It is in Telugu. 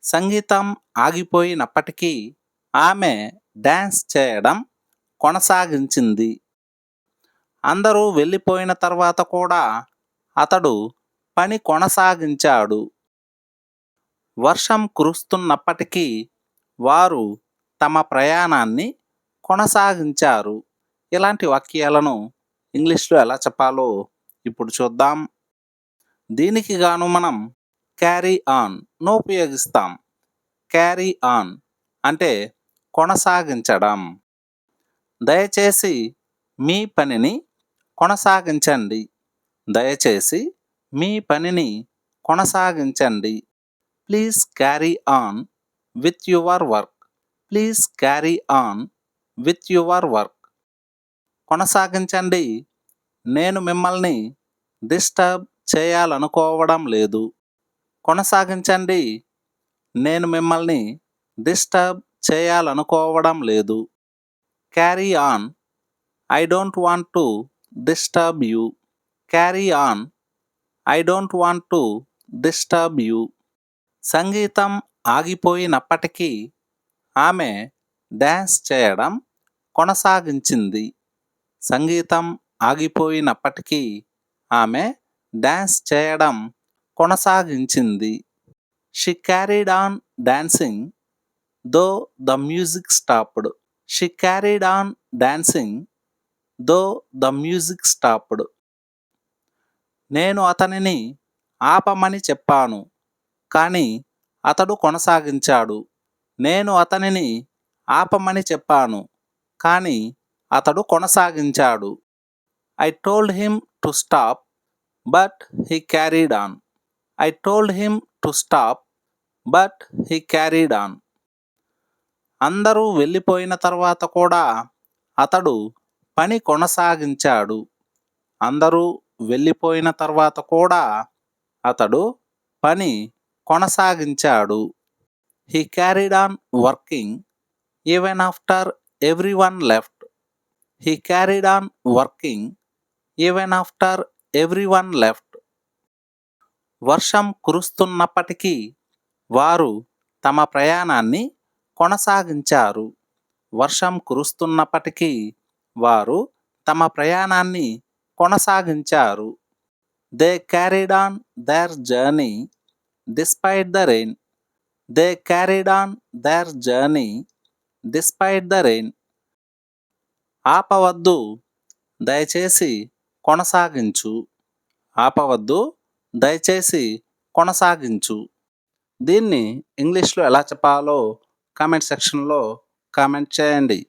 సంగీతం ఆగిపోయినప్పటికీ ఆమె డాన్స్ చేయడం కొనసాగించింది. అందరూ వెళ్ళిపోయిన తర్వాత కూడా అతడు పని కొనసాగించాడు. వర్షం కురుస్తున్నప్పటికీ వారు తమ ప్రయాణాన్ని కొనసాగించారు. ఇలాంటి వాక్యాలను ఇంగ్లీష్లో ఎలా చెప్పాలో ఇప్పుడు చూద్దాం. దీనికి గాను మనం క్యారీ ఆన్ను ఉపయోగిస్తాం. క్యారీ ఆన్ అంటే కొనసాగించడం. దయచేసి మీ పనిని కొనసాగించండి. దయచేసి మీ పనిని కొనసాగించండి. Please carry on with your work. Please carry on with your work. కొనసాగించండి. నేను మిమ్మల్ని డిస్టర్బ్ చేయాలనుకోవడం లేదు. కొనసాగించండి. నేను మిమ్మల్ని డిస్టర్బ్ చేయాలనుకోవడం లేదు. Carry on. I don't want to disturb you. Carry on. I don't want to disturb you. సంగీతం ఆగిపోయినప్పటికీ ఆమె డాన్స్ చేయడం కొనసాగించింది. సంగీతం ఆగిపోయినప్పటికీ ఆమె డాన్స్ చేయడం కొనసాగించింది. She carried on dancing though the music stopped. She carried on dancing though the music stopped. నేను అతనిని ఆపమని చెప్పాను, కానీ అతడు కొనసాగించాడు. నేను అతనిని ఆపమని చెప్పాను, కానీ అతడు కొనసాగించాడు. I told him to stop, but he carried on. I told him to stop, but he carried on. అందరూ వెళ్ళిపోయిన తర్వాత కూడా అతడు పని కొనసాగించాడు. అందరూ వెళ్ళిపోయిన తర్వాత కూడా అతడు పని కొనసాగించాడు. He carried on working even after everyone left. He carried on working even after everyone left. వర్షం కురుస్తున్నప్పటికీ వారు తమ ప్రయాణాన్ని కొనసాగించారు. వర్షం కురుస్తున్నప్పటికీ వారు తమ ప్రయాణాన్ని కొనసాగించారు. They carried on their journey despite the rain. They carried on their journey despite the rain. ఆపవద్దు, దయచేసి కొనసాగించు. ఆపవద్దు, దయచేసి కొనసాగించు. దీన్ని ఇంగ్లీష్లో ఎలా చెప్పాలో కామెంట్ సెక్షన్లో కామెంట్ చేయండి.